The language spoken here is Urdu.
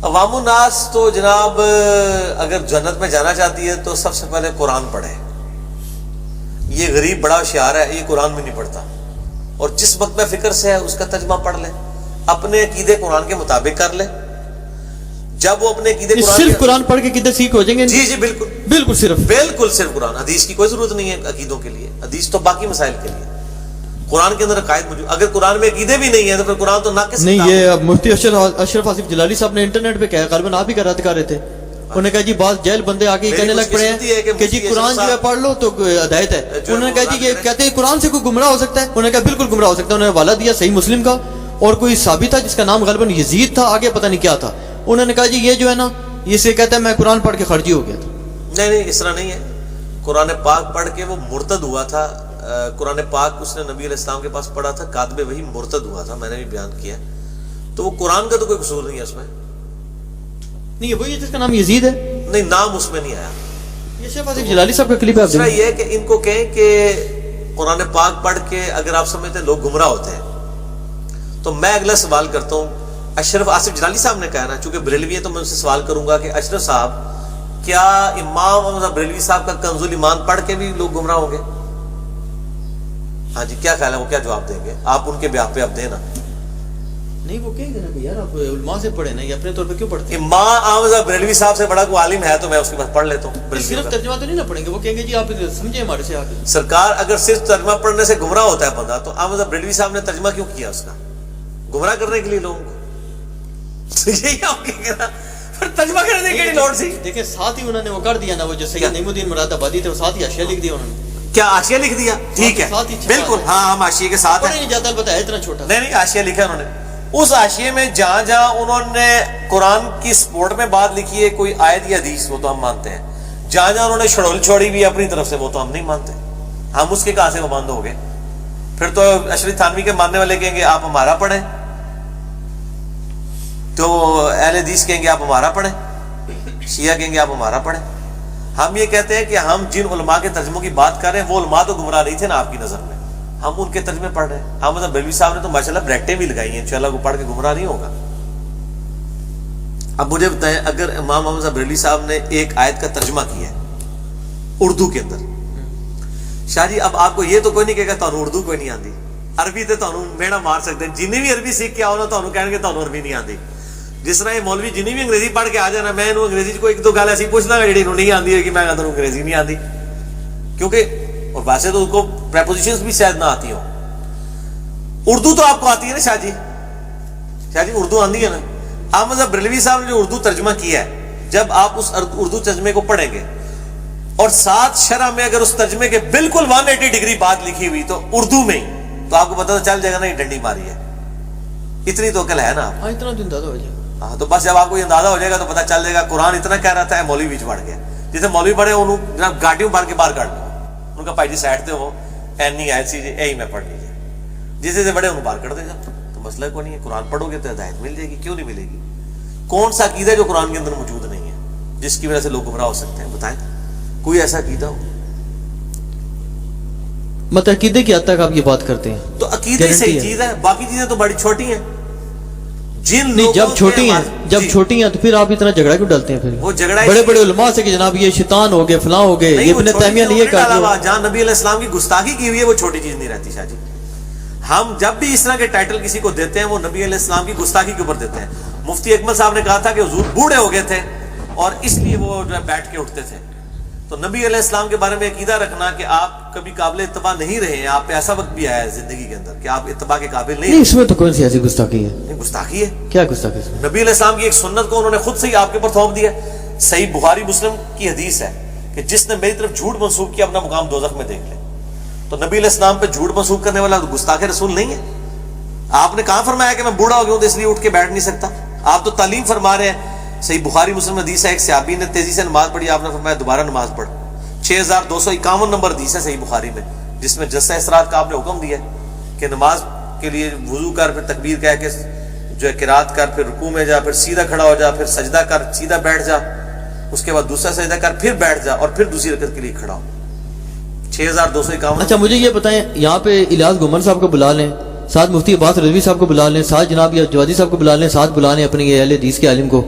عوام الناس تو جناب اگر جنت میں جانا چاہتی ہے تو سب سے پہلے قرآن پڑھے. یہ غریب بڑا ہوشیار ہے, یہ قرآن میں نہیں پڑھتا, اور جس وقت میں فکر سے ہے اس کا ترجمہ پڑھ لے, اپنے عقیدے قرآن کے مطابق کر لے. جب وہ اپنے عقیدے صرف قرآن پڑھ کے عقیدے سیکھ ہو جائیں گے. جی بالکل بالکل صرف قرآن, حدیث کی کوئی ضرورت نہیں ہے عقیدوں کے لیے, حدیث تو باقی مسائل کے لیے. قرآن کے اندر عقائد موجود, اگر قرآن میں عقیدے بھی نہیں ہے تو پھر قرآن تو ناقص نہیں. یہ مفتی اشرف آصف جلالی صاحب نے انٹرنیٹ پہ کہا, غالباً آپ ہی رد کر رہے تھے, انہوں نے کہا جی بعض جہل بندے آ کے کہنے لگ پڑے ہیں کہ جی قرآن جو ہے پڑھ لو تو ہدایت ہے. انہوں نے کہا جی یہ کہتے ہیں قرآن سے کوئی گمراہ ہو سکتا ہے. انہوں نے کہا بالکل گمراہ ہو سکتا ہے. انہوں نے حوالہ دیا صحیح مسلم کا, اور کوئی صحابی تھا جس کا نام غالباً یزید تھا, آگے پتہ نہیں کیا تھا. انہوں نے کہا جی یہ جو ہے نا یہ سے کہتا ہے میں قرآن پڑھ کے خرجی ہو گیا تھا. نہیں اس طرح نہیں ہے. قرآن پاک پڑھ کے وہ مرتد ہوا تھا. قرآن پاک اس نے نبی علیہ السلام کے پاس پڑھا تھا, کاتب وہی مرتد ہوا تھا, میں نے بھی بیان کیا. تو وہ قرآن کا تو کوئی قصور نہیں ہے اس میں. نہیں وہی ہے جس کا نام یزید ہے. نہیں نام اس میں نہیں آیا. یہ شیخ آصف جلالی صاحب کا کلپ ہے. دوسرا یہ ہے کہ ان کو کہیں کہ قرآن پاک پڑھ کے اگر آپ سمجھتے ہیں لوگ گمراہ ہوتے ہیں, تو میں اگلا سوال کرتا ہوں. اشرف آصف جلالی صاحب نے کہا نا, چونکہ بریلوی ہے تو میں ان سے سوال کروں گا کہ اشرف صاحب کیا امام بریلوی صاحب کا کنز الایمان پڑھ کے بھی لوگ گمراہ ہوں گے؟ ہاں جی کیا خیال ہے, وہ کیا جواب دیں گے؟ آپ ان کے بیان پہ اب دینا. نہیں وہ کہیں گے نا کہ یار آپ علماء سے پڑھے نا, یہ اپنے طور پہ کیوں پڑھتے ہیں؟ امام احمد بریلوی صاحب سے بڑا کوئی عالم ہے تو میں اس کے پاس پڑھ لیتا ہوں. صرف ترجمہ تو نہیں نہ پڑھیں گے, وہ کہیں گے جی آپ سمجھیں ہمارے سے آگے. سرکار اگر صرف ترجمہ پڑھنے سے گمراہ ہوتا ہے بندہ, تو احمد بریلوی صاحب نے ترجمہ کیوں کیا اس کا؟ گمراہ کرنے کے لیے لوگوں کو. یہی آپ کہیں گے نا, پھر ترجمہ کرنے کی لوڑ سی. دیکھیں ساتھ ہی انہوں نے وہ کر دیا نا, وہ جو سید نعیم الدین مراد آبادی تھے وہ ساتھ ہی حاشیہ لکھ دیا انہوں نے. کیا حاشیہ لکھ دیا؟ ٹھیک ہے بالکل, ہاں ہم حاشیے کے ساتھ ہیں. نہیں جاتا البتہ اتنا چھوٹا. نہیں حاشیہ لکھا انہوں نے. اس حاشیے میں جہاں جہاں انہوں نے قرآن کی سپورٹ میں بات لکھی ہے, کوئی آیت یا حدیث, وہ تو ہم مانتے ہیں. جہاں جہاں انہوں نے شڑول چھوڑی بھی اپنی طرف سے, وہ تو ہم نہیں مانتے. ہم اس کے کہاں سے وہ بند ہو گئے؟ پھر تو اشرف تھانوی کے ماننے والے کہیں گے آپ ہمارا پڑھیں, تو اہل حدیث کہیں گے آپ ہمارا پڑھیں, شیعہ کہیں گے آپ ہمارا پڑھیں. ہم یہ کہتے ہیں کہ ہم جن علماء کے ترجموں کی بات کر رہے ہیں وہ علماء تو گمراہ نہیں تھے نا آپ کی نظر میں, ہم ان کے ترجمے پڑھ رہے ہیں. احمد بریلوی صاحب نے تو ماشاءاللہ بریکٹیں بھی لگائی ہیں, انشاءاللہ کو پڑھ کے گمراہ نہیں ہوگا. اب مجھے بتائیں, اگر امام احمد بریلوی صاحب نے ایک آیت کا ترجمہ کیا ہے اردو کے اندر, شاہ جی اب آپ کو یہ تو کوئی نہیں کہے گا تو اردو کوئی نہیں آتی, عربی تو تمہیں میڑا مار سکتے ہیں. جنہیں بھی عربی سیکھ کے آؤ نا تو کہیں گے تمہیں عربی نہیں آتی. جس طرح یہ مولوی جنہیں بھی انگریزی پڑھ کے آ جانا, میں انہوں انگریزی کو ایک دو گل ایسی پوچھنا گا جی نہیں آتی ہے کہ میں کہتا ہوں انگریزی نہیں آتی, کیونکہ اور ویسے تو ان کو پریپوزیشنز بھی شاید نہ آتی ہوں. اردو تو آپ کو آتی ہے نا شاہ جی, شاہ جی اردو آتی ہے نا. احمد بریلوی صاحب نے جو اردو ترجمہ کیا ہے, جب آپ اس اردو ترجمے کو پڑھیں گے اور ساتھ شرح میں اگر اس ترجمے کے بالکل 180 ڈگری بات لکھی ہوئی تو اردو میں ہی, تو آپ کو پتہ چل جائے گا نا یہ ڈنڈی ماری ہے. اتنی تو عقل ہے نا. اتنا تو اندازہ ہو جائے. ہاں تو بس جب آپ کو یہ اندازہ ہو جائے گا تو پتہ چل جائے گا قرآن اتنا کہہ رہا تھا, مولوی بیچ بڑھ گیا. جیسے مولوی بڑے انہوں جناب گاٹیوں بھر کے باہر کاٹ لو, ان کا بھائی جی سائڈ تے ہو اینی آیت سی یہی میں پڑھ لیجیے, جیسے سے بڑے انہوں باہر کر دے گا. تو مسئلہ کوئی نہیں ہے, قرآن پڑھو گے تو ہدایت مل جائے گی. کیوں نہیں ملے گی؟ کون سا عقیدہ ہے جو قرآن کے اندر موجود نہیں ہے جس کی وجہ سے لوگ گمراہ ہو سکتے ہیں؟ بتائیں کوئی ایسا عقیدہ ہو. مطلب عقیدے کی حد تک آپ یہ بات کرتے ہیں تو عقیدے صحیح چیز ہے, باقی چیزیں تو بڑی چھوٹی ہیں. نہیں جب چھوٹی ہیں تو پھر آپ اتنا جھگڑا کیوں ڈالتے ہیں؟ پھر وہ جھگڑا بڑے بڑے علماء سے کہ جناب یہ شیطان ہو گئے فلاں ہو گئے, یہ ابن تیمیہ نے یہ کہا. جہاں نبی علیہ السلام کی گستاخی کی ہوئی ہے وہ چھوٹی چیز نہیں رہتی شاہ جی. ہم جب بھی اس طرح کے ٹائٹل کسی کو دیتے ہیں وہ نبی علیہ السلام کی گستاخی کے اوپر دیتے ہیں. مفتی اکمل صاحب نے کہا تھا کہ حضور بوڑھے ہو گئے تھے اور اس لیے وہ جو ہے بیٹھ کے اٹھتے تھے. تو نبی علیہ السلام کے بارے میں عقیدہ رکھنا کہ آپ کبھی قابل اتباع نہیں رہے ہیں, آپ پہ ایسا وقت بھی آیا ہے زندگی کے اندر کہ آپ اتباع کے قابل نہیں. اس میں تو کون سی ایسی گستاخی ہے؟ نہیں گستاخی ہے. کیا گستاخی؟ نبی علیہ السلام کی ایک سنت کو انہوں نے خود سے ہی آپ کے اوپر تھوپ دیا. صحیح بخاری مسلم کی حدیث ہے کہ جس نے میری طرف جھوٹ منسوب کیا اپنا مقام دوزخ میں دیکھ لے. تو نبی علیہ السلام پہ جھوٹ منسوب کرنے والا گستاخ رسول نہیں ہے. آپ نے کہاں فرمایا کہ میں بوڑھا ہو گیا ہوں تو اس لیے اٹھ کے بیٹھ نہیں سکتا؟ آپ تو تعلیم فرما رہے ہیں. صحیح بخاری مسلم حدیث ہے, ایک صحابی نے تیزی سے نماز پڑھی, آپ نے فرمایا دوبارہ نماز پڑھ. 6251 نمبر حدیث ہے صحیح بخاری میں, جس میں جلسہ اسراء کا آپ نے حکم دیا کہ نماز کے لیے وضو کر, پھر تکبیر کہہ کے جو ہے قرات کر, پھر رکوع میں جا, پھر سیدھا کھڑا ہو جا, پھر سجدہ کر, سیدھا بیٹھ جا, اس کے بعد دوسرا سجدہ کر, پھر بیٹھ جا, اور پھر دوسری رکعت کے لیے کھڑا ہو. 6251. اچھا مجھے یہ بتائیں, یہاں پہ الیاس گمر صاحب کو بلا لیں, ساتھ مفتی عباس رضوی صاحب کو بلا لیں, ساتھ جناب یہ جوادی صاحب کو بلا لیں, ساتھ بلا لیں اپنے اہل حدیث کے عالم کو,